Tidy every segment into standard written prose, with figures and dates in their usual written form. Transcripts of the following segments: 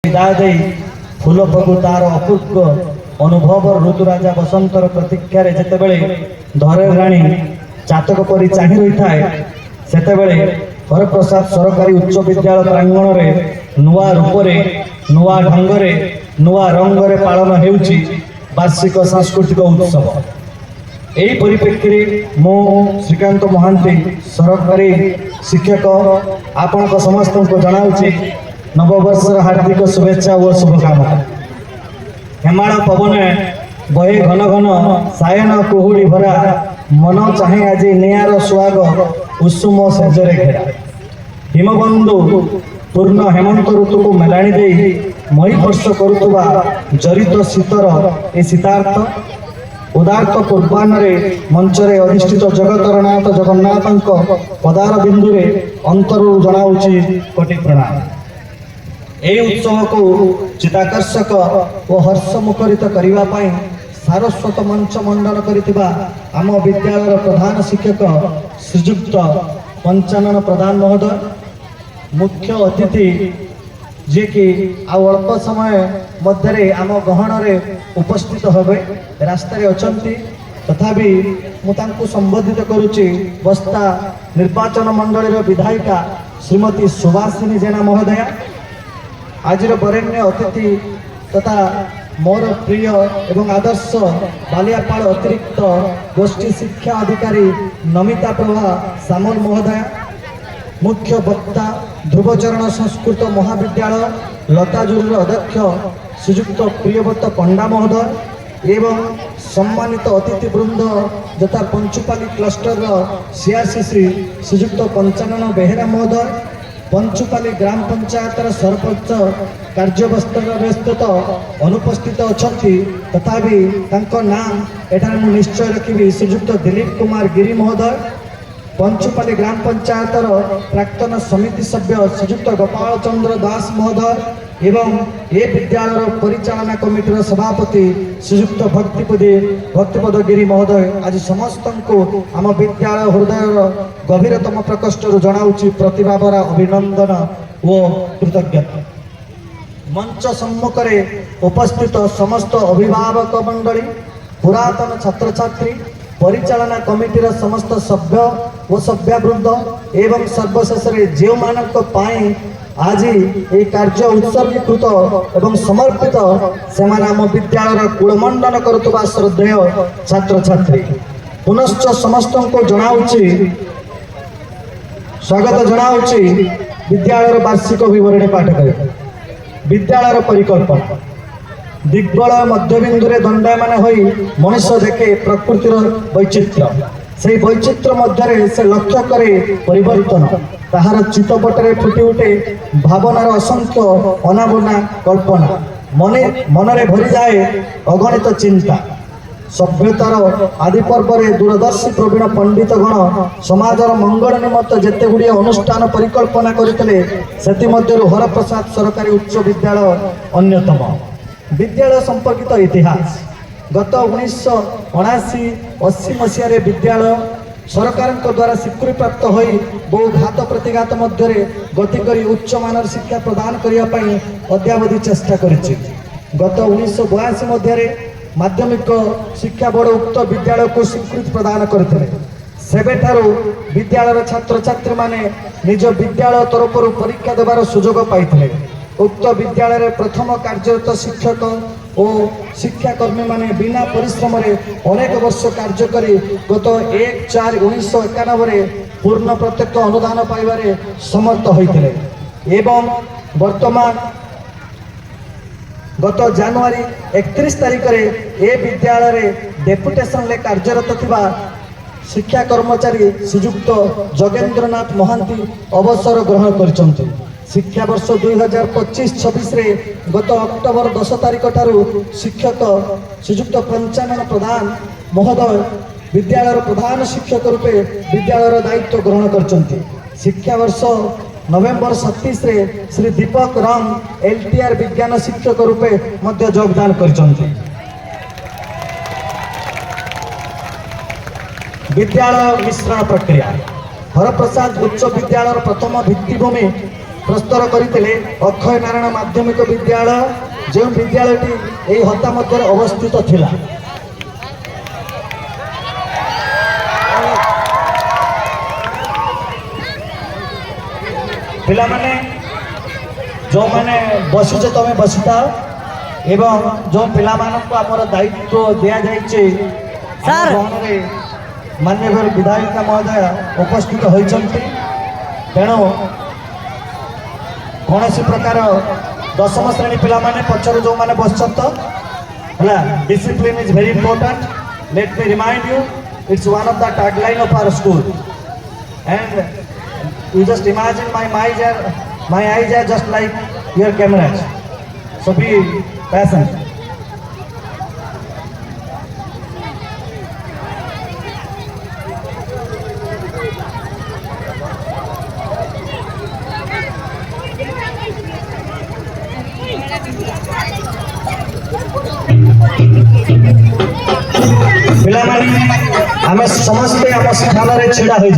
विदाय दे फूल फगु तार अपूर्व अनुभव ऋतुराजा बसंतर प्रतीक्षा जितेबले धरे राणी चातक परी चाहि रही थाए सेतेबले हरप्रसाद सरकारी उच्च विद्यालय प्रांगण में नुआ रूपरे नुआ ढंगरे नुआ रंगरे पालन हेउची वार्षिक सांस्कृतिक उत्सव। यही परिप्रेक्षी मो श्रीकांत महांती सरकारी शिक्षक आपण समस्त को जनाऊँगी नववर्षर हार्दिक शुभेच्छा और शुभकामना। हेमाड़ पवन बहे घन घन सायन कुहुड़ी भरा मन चाहे आज निआर सुहाग उषुम सेजरे घेरा हिमबंधु पूर्ण हेमंत ऋतु को मेलाणी दे मई वर्ष करुवा जरित शीतर ए शीतार्थ उदार्थ पूर्वाह्न मंचरे अधिष्ठित जगतर नाथ जगन्नाथ पदार बिंदु अंतरु जनाऊँगी कोटि प्रणाम। यही उत्सव को चिताकर्षक और हर्षमुखरित करने सारस्वत मंच मंडन करिथिबा आम विद्यालय प्रधान शिक्षक श्रीजुक्त पंचानन प्रधान महोदय मुख्य अतिथि जे कि अल्प समय मध्य आम गहन उपस्थित होबे रास्तार अछंती तथापि मुझे संबोधित करुच्ची बस्ता निर्वाचन मंडल विधायिका श्रीमती सुभाषिनी जेना महोदया आज बरेण्य अतिथि तथा मोर प्रिय एवं आदर्श बालियापाड़ अतिरिक्त गोष्ठी शिक्षा अधिकारी नमिता प्रभा सामल महोदया मुख्य वक्ता ध्रुवचरण संस्कृत महाविद्यालय लताजुर अध्यक्ष श्रीजुक्त प्रियव्रत पंडा महोदय एवं सम्मानित अतिथिवृंद यथा पंचुपाली क्लस्टर सीआरसी श्रीजुक्त पंचानन बेहेरा महोदय पंचुपाली ग्राम पंचायत सरपंच कार्यवस्थल स्थित अनुपस्थित अच्छा तथापि नाम एठार निश्चय रखी श्रीजुक्त दिलीप कुमार गिरी महोदय पंचुपाली ग्राम पंचायत प्राक्तन समिति सभ्य श्रीजुक्त गोपाल चंद्र दास महोदय एवं ये विद्यालय परिचालना कमिटर सभापति श्रीजुक्त भक्तिपद गिरी महोदय आज समस्त को आम विद्यालय हृदय गभीरतम प्रकोष्ठ जनाऊँगी प्रतिभावरा अभिनंदन और कृतज्ञता। मंच सम्मुख उपस्थित समस्त अभिभावक मंडली पुरातन छात्र छात्री परिचालना कमिटीर समस्त सभ्य और सभ्यवृंद एवं सर्वशेष जो मानक पाई आज ये कार्य उत्सर्गीकृत एवं समर्पित से आम विद्यालय कुलमंडन करुवा श्रद्धेय छात्र छात्री पुनश्च समस्त को जनाऊँगी स्वागत जनाऊँगी विद्यालय वार्षिक विवरणी पाठ कर विद्यालय परिकल्पना दिग्बलय मध्यबिंदुरे दंडायमान होई मनुष्य देखे प्रकृतिर वैचित्र्य से वैचित्र्य मध्य से लक्ष्य करे परिवर्तन ताहार चितपटे फुटी उठे भावनार असंख्य अनाबना कल्पना मनरे भरी जाए अगणित चिंता सभ्यतार आदि पर्व दूरदर्शी प्रवीण पंडित गण समाजर मंगल निमित्त जेते गुड़िए अनुष्ठान परिकल्पना करते हरप्रसाद सरकारी उच्च विद्यालय अन्यतम। विद्यालय संपर्कित इतिहास गत 1979-80 मसीह विद्यालय सरकार द्वारा स्वीकृति प्राप्त हो बहु घात प्रतिघात मध्य गति कर उच्च मानर शिक्षा प्रदान करने अद्यावधि चेष्टा करिछि। गत 1982 मध्य माध्यमिक शिक्षा बोर्ड उक्त विद्यालय को स्वीकृति प्रदान करते सेबेठारु विद्यालय छात्र छात्री माने निज विद्यालय तरफ परीक्षा देवार सुजोग पाइथिले। उक्त विद्यालय प्रथम कार्यरत शिक्षक और शिक्षाकर्मी माने बिना परिश्रम अनेक वर्ष कार्य करी गत 1/4/1991 पूर्ण प्रत्यक्ष अनुदान पाइबारे समर्थ होइतिले एवं वर्तमान गत जनवरी 31 तारिख ए विद्यालय डेपुटेशन ले कार्यरत थिबा शिक्षा कर्मचारी श्रीजुक्त जगेंद्रनाथ महांती अवसर ग्रहण करिसंति। शिक्षा वर्ष 2025-26 गत अक्टोबर 10 तारिख ठारू शिक्षक श्रीजुक्त पंचानन प्रधान महोदय विद्यालय प्रधान शिक्षक रूपे विद्यालय दायित्व ग्रहण करछंती। शिक्षा वर्ष नवेम्बर 27 श्री दीपक राम एलटीआर विज्ञान शिक्षक रूपे मध्य योगदान करछंती। विद्यालय मिश्रण प्रक्रिया हरप्रसाद उच्च विद्यालय प्रथम भित्तिभूमि प्रस्तर करते अक्षय नारायण माध्यमिक विद्यालय जो विद्यालयटी यही हता मध्य अवस्थित थिला। पिला माने जो माने बसुचे तमे बसिता एवं जो पिला मानक आमर दायित्व दिया जाइए माननीय विधायक महोदय उपस्थित होती तेणु कौन प्रकार दशम श्रेणी पिला माने पचर जो माने बसत है discipline is very important. Let me remind you it's one of the tagline of our school and you just imagine my eyes are just like your cameras, so be patient. पिला आम समस्ते आम स्थान में छिड़ा हो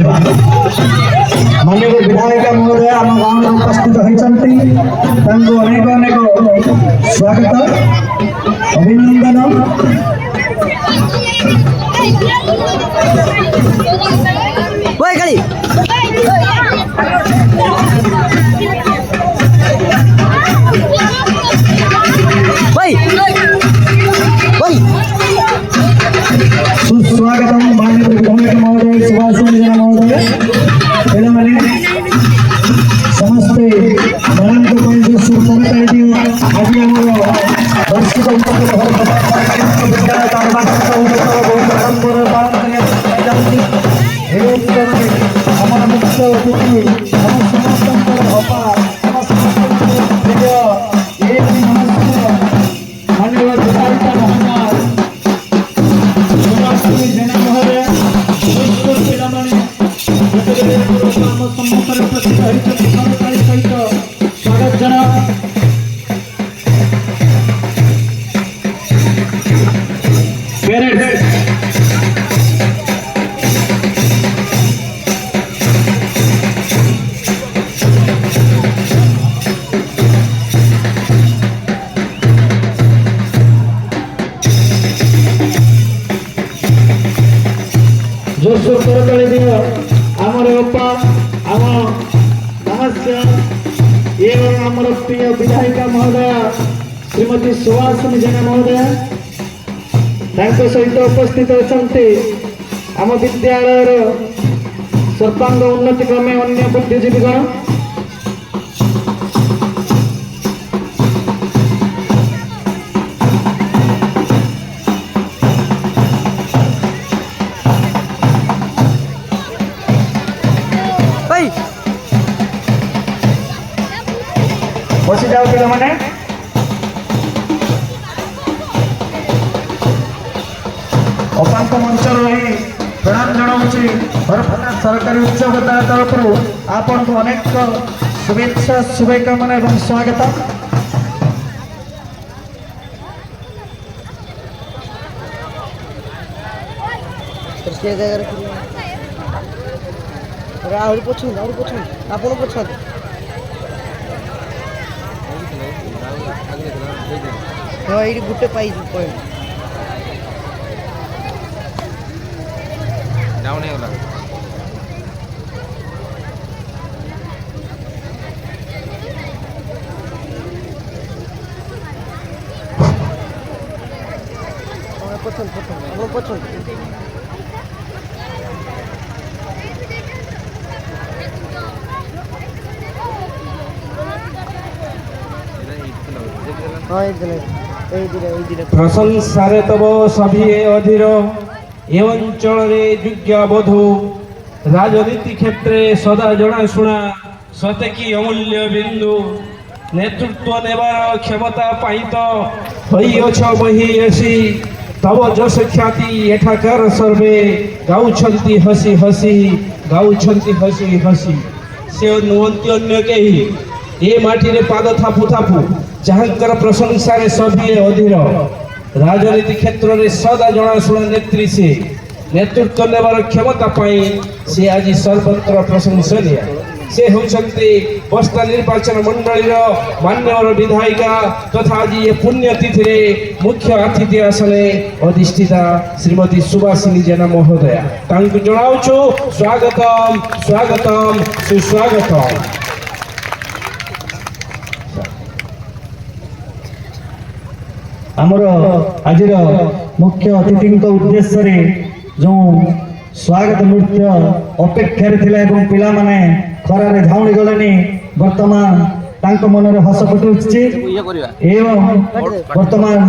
माननीय विधायक महोदय आम गाँव में उपस्थित होती अनेक अनेक स्वागत अभिनंदन। सुस्वागत माननीय विधायक महोदय सुभाष महोदय पिलाने समस्ते बड़ा आज वार्षिक मुख्य अतिथि माननीय विधायक स्वागत जना जोरसोर करताली दियो आमर बापा आम नमस्कार एवं आमर प्रिय विधायिका महोदय श्रीमती सुहासिनी जेना महोदय सहित उपस्थित अच्छा आम विद्यालय सर्वांग उन्नति क्रमे अन्य बुद्धिजीवीगण बसी जाओ पिला माने अपांत मंच रही प्रणाम जनाऊँगी सरकारी उच्च विद्यालय तरफ आपन को अनेक शुभेच्छा शुभकामना एवं स्वागत। आहरी पछुन आपण पछुन हाँ ये गुटे पाई पॉइंट डाउन है वाला पछन प्रशंसारे तब सभी अधीर ए अंचल योग्य बधू राजनीति क्षेत्र सदा जनाशुना सतेकी अमूल्य बिंदु नेतृत्व नेबार क्षमता पाई तो बही आसी तब जस ख्याति एठाकार सर्वे गाउछंती हसी हसी से नुहंती अन्य कही ए माटी रे पाद थापू थापू जहाँकर प्रशंसा सभी अधीर राजनीति क्षेत्र में सदा जनाशुना नेत्री से नेतृत्व नेबार क्षमता पाई से आज सर्वत्र प्रशंसनीय से होउछन्ते बस्ता निर्वाचन मंडलीर मान्यवर विधायिका तथा आज ये पुण्यतिथि रे मुख्य अतिथि आसने अधिष्ठिता श्रीमती सुभाषिनी जेना महोदया तांकु जणाउछु स्वागतम स्वागतम सुस्वागतम। आमर आज मुख्य अतिथि उद्देश्य रे जो स्वागत नृत्य अपेक्षा थिला पिला माने खरारे झाउणी गलेनी वर्तमान तांको मनरे हस फुटुछि एवं वर्तमान